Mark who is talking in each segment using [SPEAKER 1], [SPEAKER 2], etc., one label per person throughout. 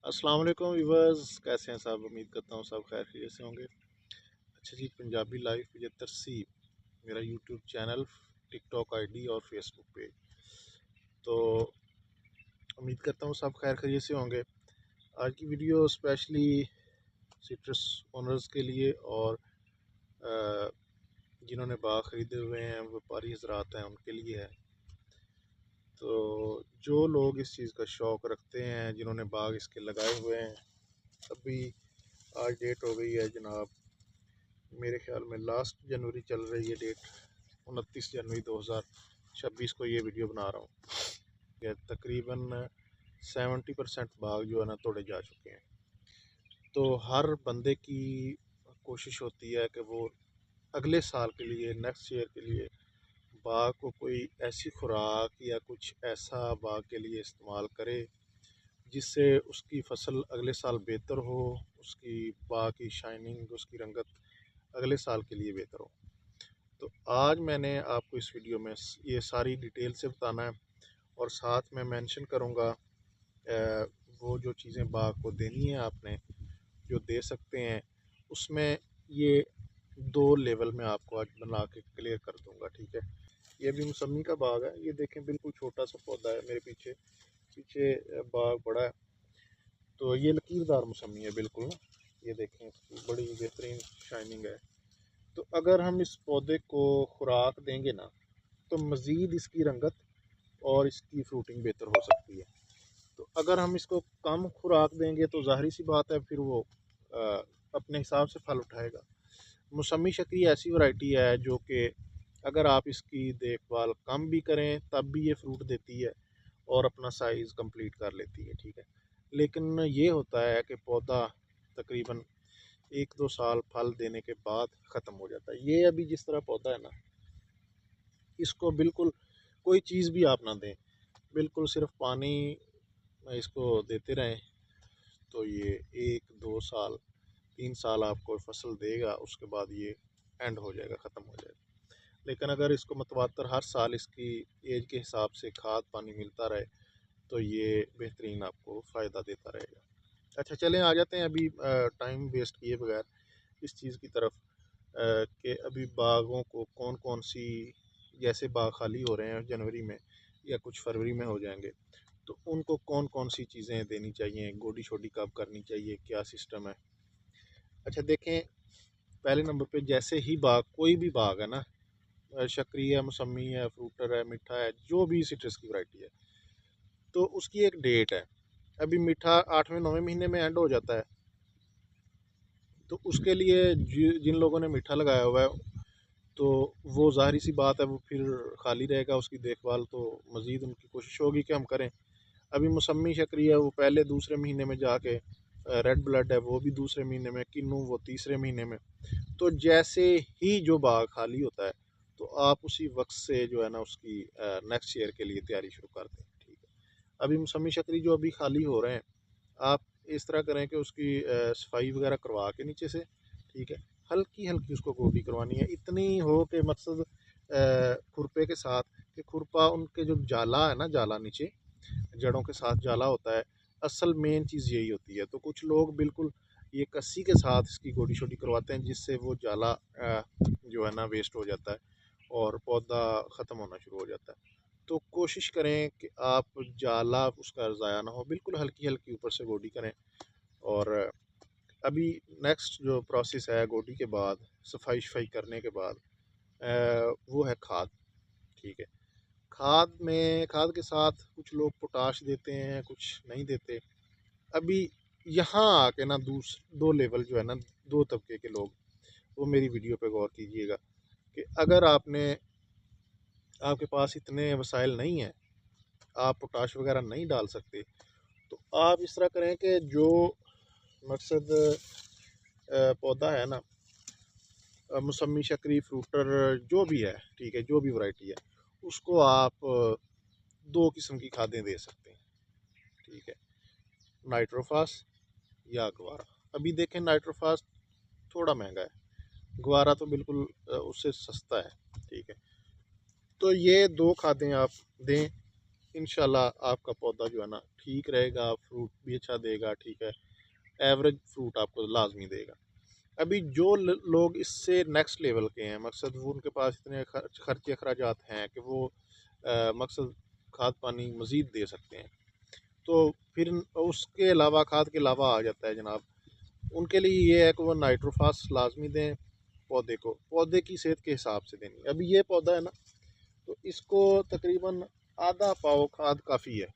[SPEAKER 1] अस्सलाम वालेकुम व्यूवर्स, कैसे हैं सब। उम्मीद करता हूँ सब खैर खैरियत से होंगे। अच्छा जी, पंजाबी लाइफ 75C मेरा यूट्यूब चैनल, टिकटॉक आईडी और फेसबुक पेज। तो उम्मीद करता हूँ सब खैर खैरियत से होंगे। आज की वीडियो स्पेशली सिट्रस ओनर्स के लिए और अ, जिन्होंने बाग ख़रीदे हुए हैं, व्यापारी हजरात हैं, उनके लिए है। तो जो लोग इस चीज़ का शौक़ रखते हैं, जिन्होंने बाग इसके लगाए हुए हैं, अभी आज डेट हो गई है जनाब, मेरे ख्याल में लास्ट जनवरी चल रही है डेट, 29 जनवरी 2026 को ये वीडियो बना रहा हूँ। ये तकरीबन 70% बाग जो है ना तोड़े जा चुके हैं। तो हर बंदे की कोशिश होती है कि वो अगले साल के लिए, नेक्स्ट ईयर के लिए बाग को कोई ऐसी खुराक या कुछ ऐसा बाग के लिए इस्तेमाल करे जिससे उसकी फसल अगले साल बेहतर हो, उसकी बाग की शाइनिंग, उसकी रंगत अगले साल के लिए बेहतर हो। तो आज मैंने आपको इस वीडियो में ये सारी डिटेल से बताना है और साथ में मेंशन करूँगा वो जो चीज़ें बाग को देनी है आपने, जो दे सकते हैं, उसमें ये 2 लेवल में आपको आज बना के क्लियर कर दूँगा, ठीक है। ये भी मौसमी का बाग है, ये देखें बिल्कुल छोटा सा पौधा है मेरे पीछे पीछे बाग बड़ा है। तो ये लकीरदार मौसमी है बिल्कुल ना, ये देखें इसकी बड़ी बेहतरीन शाइनिंग है। तो अगर हम इस पौधे को खुराक देंगे ना, तो मज़ीद इसकी रंगत और इसकी फ्रूटिंग बेहतर हो सकती है। तो अगर हम इसको कम खुराक देंगे तो ज़ाहिर सी बात है फिर वो अपने हिसाब से फल उठाएगा। मौसमी शकरी ऐसी वैरायटी है जो कि अगर आप इसकी देखभाल कम भी करें तब भी ये फ्रूट देती है और अपना साइज़ कंप्लीट कर लेती है, ठीक है। लेकिन ये होता है कि पौधा तकरीबन 1-2 साल फल देने के बाद ख़त्म हो जाता है। ये अभी जिस तरह पौधा है ना, इसको बिल्कुल कोई चीज़ भी आप ना दें, बिल्कुल सिर्फ पानी इसको देते रहें, तो ये 1-2 साल 3 साल आपको फसल देगा, उसके बाद ये एंड हो जाएगा, ख़त्म हो जाएगा। लेकिन अगर इसको मतवातर हर साल इसकी एज के हिसाब से खाद पानी मिलता रहे तो ये बेहतरीन आपको फ़ायदा देता रहेगा। अच्छा चलें, आ जाते हैं अभी टाइम वेस्ट किए बगैर इस चीज़ की तरफ कि अभी बागों को कौन कौन सी, जैसे बाग खाली हो रहे हैं जनवरी में या कुछ फरवरी में हो जाएंगे, तो उनको कौन कौन सी चीज़ें देनी चाहिए, गोडी शोडी कब करनी चाहिए, क्या सिस्टम है। अच्छा देखें, पहले नंबर पे जैसे ही बाग, कोई भी बाग है ना, शक्करी है, मौसमी है, फ्रूटर है, मीठा है, जो भी सिट्रस की वैरायटी है, तो उसकी एक डेट है। अभी मीठा 8वें-9वें महीने में एंड हो जाता है, तो उसके लिए जिन लोगों ने मीठा लगाया हुआ है, तो वो ज़ाहिर सी बात है वो फिर खाली रहेगा, उसकी देखभाल तो मज़ीद उनकी कोशिश होगी कि हम करें। अभी मौसमी शकरी है, वो पहले दूसरे महीने में जाके, रेड ब्लड है वो भी दूसरे महीने में, किन्नू वो तीसरे महीने में। तो जैसे ही जो बाग खाली होता है तो आप उसी वक्त से जो है ना उसकी नेक्स्ट ईयर के लिए तैयारी शुरू कर दें, ठीक है। अभी मौसमी शकरी जो अभी खाली हो रहे हैं, आप इस तरह करें कि उसकी सफाई वगैरह करवा के नीचे से, ठीक है, हल्की हल्की उसको गोडी करवानी है, इतनी हो कि मकसद खुरपे के साथ, कि खुरपा उनके जो जाला है ना, जाला नीचे जड़ों के साथ जाला होता है, असल मेन चीज़ यही होती है। तो कुछ लोग बिल्कुल ये कस्सी के साथ इसकी गोडी शोडी करवाते हैं, जिससे वो जाला जो है ना वेस्ट हो जाता है और पौधा ख़त्म होना शुरू हो जाता है। तो कोशिश करें कि आप जाला उसका ज़ाया ना हो, बिल्कुल हल्की हल्की ऊपर से गोडी करें। और अभी नेक्स्ट जो प्रोसेस है गोडी के बाद, सफाई शफाई करने के बाद, वो है खाद, ठीक है। खाद के साथ कुछ लोग पोटाश देते हैं, कुछ नहीं देते। अभी यहाँ आके ना 2 लेवल जो है ना, 2 तबके के लोग, वो मेरी वीडियो पे गौर कीजिएगा कि अगर आपके पास इतने वसाइल नहीं हैं, आप पोटाश वगैरह नहीं डाल सकते, तो आप इस तरह करें कि जो मकसद पौधा है ना, मौसमी शकरी फ्रूटर जो भी है, ठीक है, जो भी वैरायटी है, उसको आप 2 किस्म की खादें दे सकते हैं, ठीक है। नाइट्रोफास या गवारा। अभी देखें नाइट्रोफास थोड़ा महंगा है, गवारा तो बिल्कुल उससे सस्ता है, ठीक है। तो ये 2 खादें आप दें, इंशाल्लाह आपका पौधा जो है ना ठीक रहेगा, फ्रूट भी अच्छा देगा, ठीक है, एवरेज फ्रूट आपको लाजमी देगा। अभी जो लोग इससे नेक्स्ट लेवल के हैं, मकसद वो उनके पास इतने खर्चे अखराजात हैं कि वो मकसद खाद पानी मज़ीद दे सकते हैं, तो फिर उसके अलावा खाद के अलावा आ जाता है जनाब, उनके लिए ये है कि वो नाइट्रोफास लाजमी दें पौधे को, पौधे की सेहत के हिसाब से देनी। अभी ये पौधा है ना, तो इसको तकरीबन आधा पाव खाद काफ़ी है।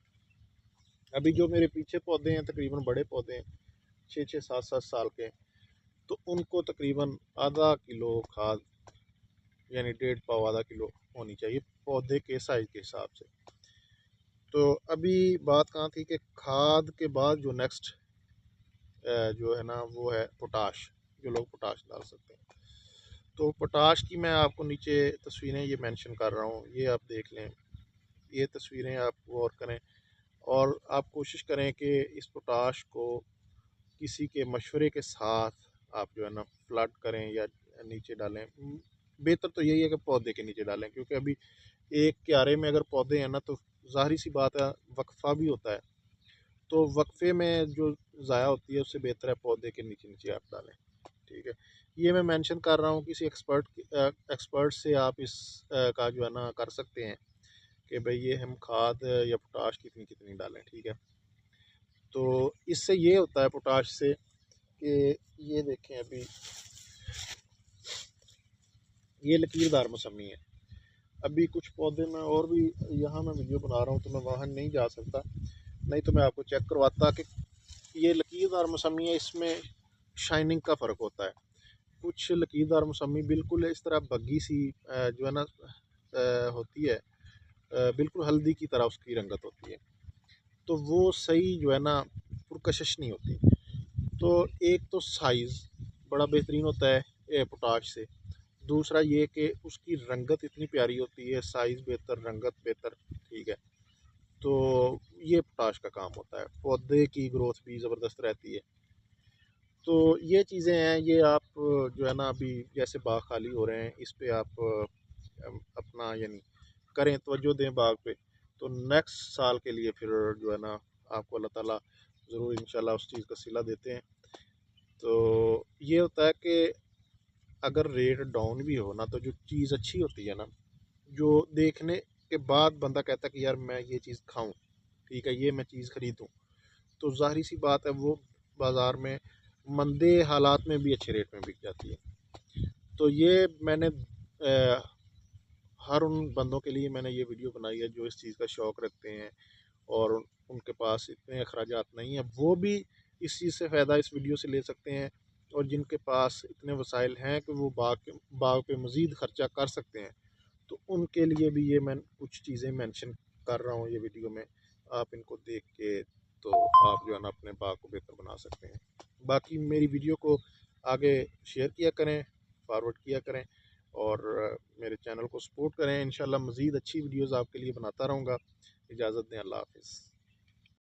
[SPEAKER 1] अभी जो मेरे पीछे पौधे हैं तकरीबन बड़े पौधे हैं, 6-6 7-7 साल के, तो उनको तकरीबन आधा किलो खाद, यानी 1.5 पाव आधा किलो होनी चाहिए पौधे के साइज के हिसाब से। तो अभी बात कहाँ थी कि खाद के बाद जो नेक्स्ट जो है ना वो है पोटाश, जो लोग पोटाश डाल सकते हैं। तो पोटाश की मैं आपको नीचे तस्वीरें ये मेंशन कर रहा हूँ, ये आप देख लें, ये तस्वीरें आप गौर करें और आप कोशिश करें कि इस पोटाश को किसी के मशवरे के साथ आप जो है ना फ्लड करें या नीचे डालें। बेहतर तो यही है कि पौधे के नीचे डालें, क्योंकि अभी एक क्यारे में अगर पौधे हैं ना तो ज़ाहिर सी बात है वक्फा भी होता है, तो वक्फे में जो ज़ाया होती है उससे बेहतर है पौधे के नीचे नीचे आप डालें, ठीक है। ये मैं मेंशन कर रहा हूँ किसी एक्सपर्ट से आप इस का जो है ना कर सकते हैं कि भाई ये हम खाद या पोटाश कितनी कितनी डालें, ठीक है। तो इससे ये होता है पोटाश से कि ये देखें, अभी ये लकीरदार मौसमी है। अभी कुछ पौधे में और भी, यहाँ मैं वीडियो बना रहा हूँ तो मैं वहाँ नहीं जा सकता, नहीं तो मैं आपको चेक करवाता कि ये लकीरदार मौसमी है, इसमें शाइनिंग का फ़र्क होता है। कुछ लकीरदार मौसमी बिल्कुल इस तरह बग्गी सी जो है ना होती है, बिल्कुल हल्दी की तरह उसकी रंगत होती है, तो वो सही जो है ना पुरकशिश नहीं होती। तो एक तो साइज़ बड़ा बेहतरीन होता है पोटाश से, दूसरा ये कि उसकी रंगत इतनी प्यारी होती है, साइज़ बेहतर, रंगत बेहतर, ठीक है। तो ये पोटाश का काम होता है, पौधे की ग्रोथ भी ज़बरदस्त रहती है। तो ये चीज़ें हैं, ये आप जो है ना अभी जैसे बाग खाली हो रहे हैं इस पे आप अपना यानी करें, तवज्जो दें बाग पे, तो नेक्स्ट साल के लिए फिर जो है ना आपको अल्लाह ताला ज़रूर इंशाल्लाह उस चीज़ का सिला देते हैं। तो ये होता है कि अगर रेट डाउन भी हो ना, तो जो चीज़ अच्छी होती है ना, जो देखने के बाद बंदा कहता है कि यार मैं ये चीज़ खाऊं, ठीक है, ये मैं चीज़ खरीदूं, तो जाहिर सी बात है वो बाज़ार में मंदे हालात में भी अच्छे रेट में बिक जाती है। तो ये मैंने हर उन बंदों के लिए मैंने ये वीडियो बनाई है जो इस चीज़ का शौक़ रखते हैं और उनके पास इतने अखराजात नहीं हैं, वो भी इस चीज़ से फ़ायदा इस वीडियो से ले सकते हैं, और जिनके पास इतने वसाइल हैं कि वो बाग पे मज़ीद ख़र्चा कर सकते हैं, तो उनके लिए भी ये मैं कुछ चीज़ें मेंशन कर रहा हूँ ये वीडियो में। आप इनको देख के तो आप जो है ना अपने बाग को बेहतर बना सकते हैं। बाकी मेरी वीडियो को आगे शेयर किया करें, फॉरवर्ड किया करें, और मेरे चैनल को सपोर्ट करें। इंशाल्लाह मज़ीद अच्छी वीडियोज़ आपके लिए बनाता रहूँगा। इजाज़त दें, अल्लाह हाफ़िज़।